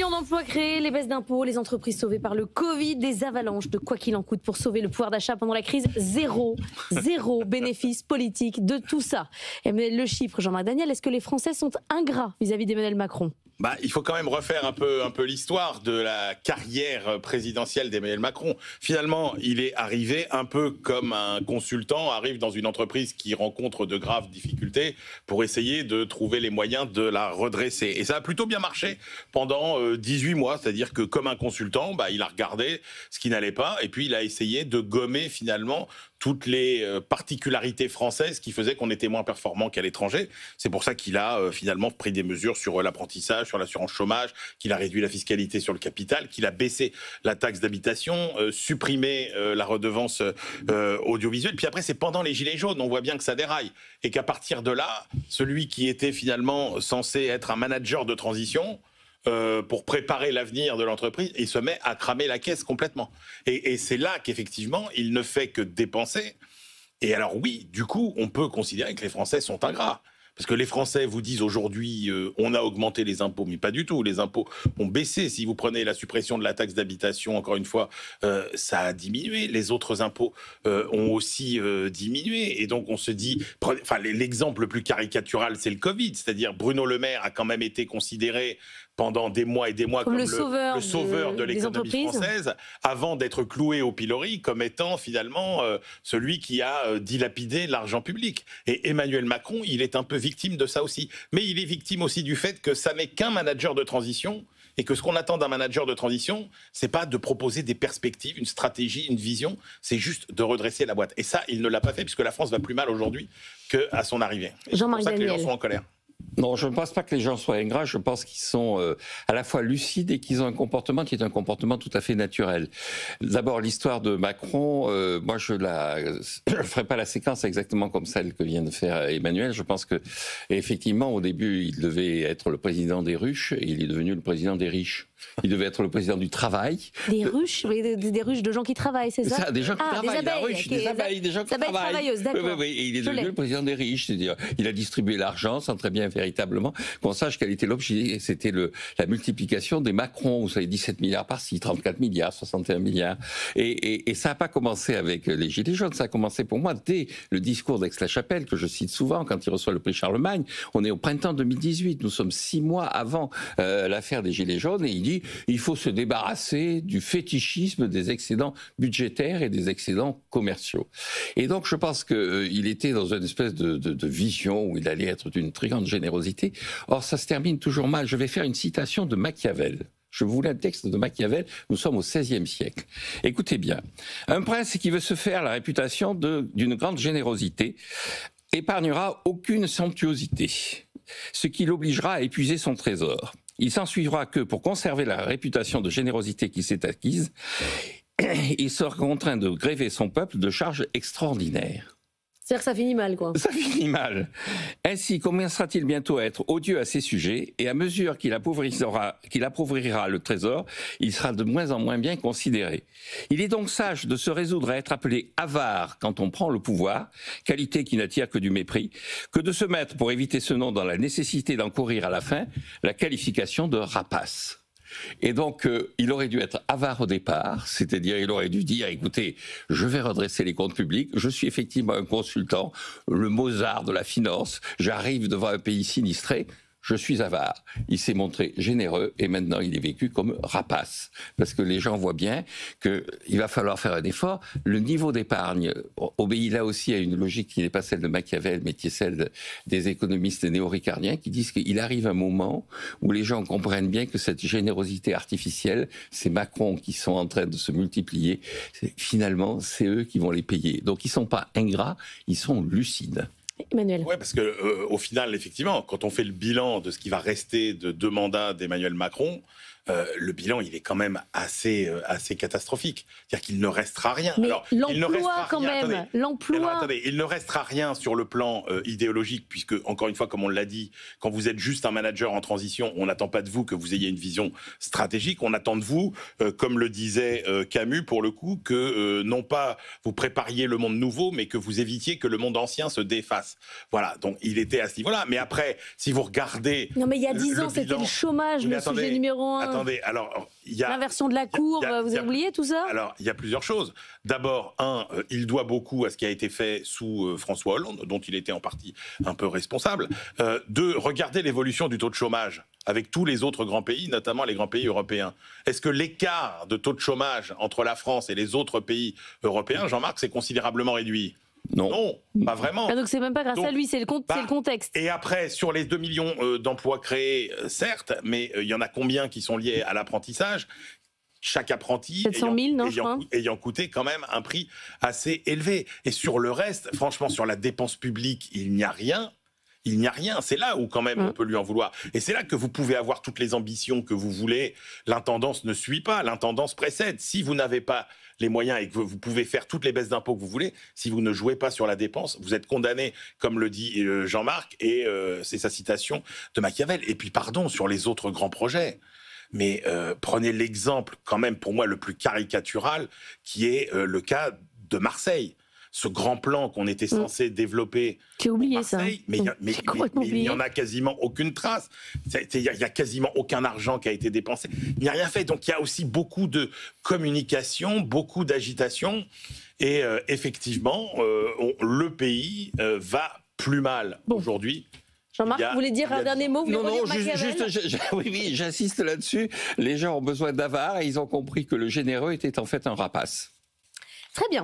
millions d'emplois créés, les baisses d'impôts, les entreprises sauvées par le Covid, des avalanches de quoi qu'il en coûte pour sauver le pouvoir d'achat pendant la crise. Zéro bénéfice politique de tout ça. Et le chiffre, Jean-Marc Daniel, est-ce que les Français sont ingrats vis-à-vis d'Emmanuel Macron ? Il faut quand même refaire un peu l'histoire de la carrière présidentielle d'Emmanuel Macron. Finalement, il est arrivé un peu comme un consultant arrive dans une entreprise qui rencontre de graves difficultés pour essayer de trouver les moyens de la redresser. Et ça a plutôt bien marché pendant 18 mois. C'est-à-dire que comme un consultant, il a regardé ce qui n'allait pas et puis il a essayé de gommer finalement toutes les particularités françaises qui faisaient qu'on était moins performant qu'à l'étranger. C'est pour ça qu'il a finalement pris des mesures sur l'apprentissage, sur l'assurance chômage, qu'il a réduit la fiscalité sur le capital, qu'il a baissé la taxe d'habitation, supprimé la redevance audiovisuelle. Puis après, c'est pendant les Gilets jaunes, on voit bien que ça déraille. Et qu'à partir de là, celui qui était finalement censé être un manager de transition, pour préparer l'avenir de l'entreprise, il se met à cramer la caisse complètement. Et c'est là qu'effectivement, il ne fait que dépenser. Et alors oui, du coup, on peut considérer que les Français sont ingrats. Parce que les Français vous disent aujourd'hui, on a augmenté les impôts, mais pas du tout. Les impôts ont baissé. Si vous prenez la suppression de la taxe d'habitation, encore une fois, ça a diminué. Les autres impôts ont aussi diminué. Et donc on se dit, l'exemple le plus caricatural, c'est le Covid. C'est-à-dire Bruno Le Maire a quand même été considéré pendant des mois et des mois comme le sauveur de l'économie française, avant d'être cloué au pilori comme étant finalement celui qui a dilapidé l'argent public. Et Emmanuel Macron, il est un peu victime de ça aussi. Mais il est victime aussi du fait que ça n'est qu'un manager de transition et que ce qu'on attend d'un manager de transition, c'est pas de proposer des perspectives, une stratégie, une vision, c'est juste de redresser la boîte. Et ça, il ne l'a pas fait puisque la France va plus mal aujourd'hui qu'à son arrivée. C'est pour ça que les gens sont en colère. Non, je ne pense pas que les gens soient ingrats, je pense qu'ils sont à la fois lucides et qu'ils ont un comportement qui est un comportement tout à fait naturel. D'abord, l'histoire de Macron, moi je ferai pas la séquence exactement comme celle que vient de faire Emmanuel. Je pense que effectivement, au début, il devait être le président des ruches et il est devenu le président des riches. Il devait être le président du travail. Des ruches, des ruches de gens qui travaillent, c'est ça ? Des gens qui travaillent, des abeilles, la ruche, des abeilles, des gens qui travaillent. Travailleuses, d'accord. Oui, et il est devenu le président des riches, c'est-à-dire il a distribué l'argent sans très bien véritablement qu'on sache quel était l'objet. C'était la multiplication des Macron, vous savez, 17 milliards par-ci, 34 milliards, 61 milliards. Et ça n'a pas commencé avec les Gilets jaunes, ça a commencé pour moi dès le discours d'Aix-la-Chapelle, que je cite souvent, quand il reçoit le prix Charlemagne. On est au printemps 2018, nous sommes 6 mois avant l'affaire des Gilets jaunes, et il dit il faut se débarrasser du fétichisme des excédents budgétaires et des excédents commerciaux. Et donc je pense qu'il était dans une espèce de vision où il allait être d'une très grande générosité. Or ça se termine toujours mal. Je vais faire une citation de Machiavel. Je vous lis un texte de Machiavel, nous sommes au XVIe siècle. Écoutez bien, un prince qui veut se faire la réputation d'une grande générosité épargnera aucune somptuosité, ce qui l'obligera à épuiser son trésor. Il s'ensuivra que, pour conserver la réputation de générosité qui s'est acquise, il sera contraint de gréver son peuple de charges extraordinaires. C'est-à-dire que ça finit mal, quoi. Ça finit mal. Ainsi commencera-t-il bientôt à être odieux à ses sujets, et à mesure qu'il appauvrira le trésor, il sera de moins en moins bien considéré. Il est donc sage de se résoudre à être appelé avare quand on prend le pouvoir, qualité qui n'attire que du mépris, que de se mettre, pour éviter ce nom, dans la nécessité d'encourir à la fin la qualification de rapace. Et donc, il aurait dû être avare au départ, c'est-à-dire il aurait dû dire, écoutez, je vais redresser les comptes publics, je suis effectivement un consultant, le Mozart de la finance, j'arrive devant un pays sinistré, je suis avare. Il s'est montré généreux et maintenant il est vécu comme rapace. Parce que les gens voient bien qu'il va falloir faire un effort. Le niveau d'épargne obéit là aussi à une logique qui n'est pas celle de Machiavel, mais qui est celle des économistes néo-ricardiens qui disent qu'il arrive un moment où les gens comprennent bien que cette générosité artificielle, ces Macron qui sont en train de se multiplier, finalement, c'est eux qui vont les payer. Donc ils ne sont pas ingrats, ils sont lucides. Emmanuel. Oui, parce que au final, effectivement, quand on fait le bilan de ce qui va rester de 2 mandats d'Emmanuel Macron, le bilan, il est quand même assez catastrophique. C'est-à-dire qu'il ne restera rien. Mais alors, l'emploi, il ne restera quand rien, même, l'emploi... il ne restera rien sur le plan idéologique, puisque, encore une fois, comme on l'a dit, quand vous êtes juste un manager en transition, on n'attend pas de vous que vous ayez une vision stratégique, on attend de vous, comme le disait Camus, pour le coup, que non pas vous prépariez le monde nouveau, mais que vous évitiez que le monde ancien se défasse. Voilà, donc il était à ce niveau-là. Mais après, si vous regardez... Non, mais il y a 10 ans, c'était le chômage, le sujet numéro 1. attendez. Alors, il y a l'inversion de la courbe, vous avez oublié tout ça? Alors, il y a plusieurs choses. D'abord, il doit beaucoup à ce qui a été fait sous François Hollande, dont il était en partie un peu responsable. Deux, regardez l'évolution du taux de chômage avec tous les autres grands pays, notamment les grands pays européens. Est-ce que l'écart de taux de chômage entre la France et les autres pays européens, Jean-Marc, c'est considérablement réduit? Non, pas vraiment. Donc c'est même pas grâce à lui, c'est le contexte. Et après, sur les 2 millions d'emplois créés, certes, mais il y en a combien qui sont liés à l'apprentissage? Chaque apprenti 700 000, ayant coûté quand même un prix assez élevé. Et sur le reste, franchement, sur la dépense publique, il n'y a rien. Il n'y a rien. C'est là où quand même on peut lui en vouloir. Et c'est là que vous pouvez avoir toutes les ambitions que vous voulez. L'intendance ne suit pas, l'intendance précède. Si vous n'avez pas les moyens et que vous pouvez faire toutes les baisses d'impôts que vous voulez, si vous ne jouez pas sur la dépense, vous êtes condamné, comme le dit Jean-Marc, et c'est sa citation de Machiavel. Et puis pardon, sur les autres grands projets. Mais prenez l'exemple quand même pour moi le plus caricatural, qui est le cas de Marseille. Ce grand plan qu'on était censé développer. J'ai oublié Marseille, ça. Mais il n'y en a quasiment aucune trace. Il n'y a quasiment aucun argent qui a été dépensé. Il n'y a rien fait. Donc il y a aussi beaucoup de communication, beaucoup d'agitation. Et effectivement, le pays va plus mal aujourd'hui. Jean-Marc, vous voulez dire un dernier mot? Non, oui, j'insiste là-dessus. Les gens ont besoin d'avare et ils ont compris que le généreux était en fait un rapace. Très bien.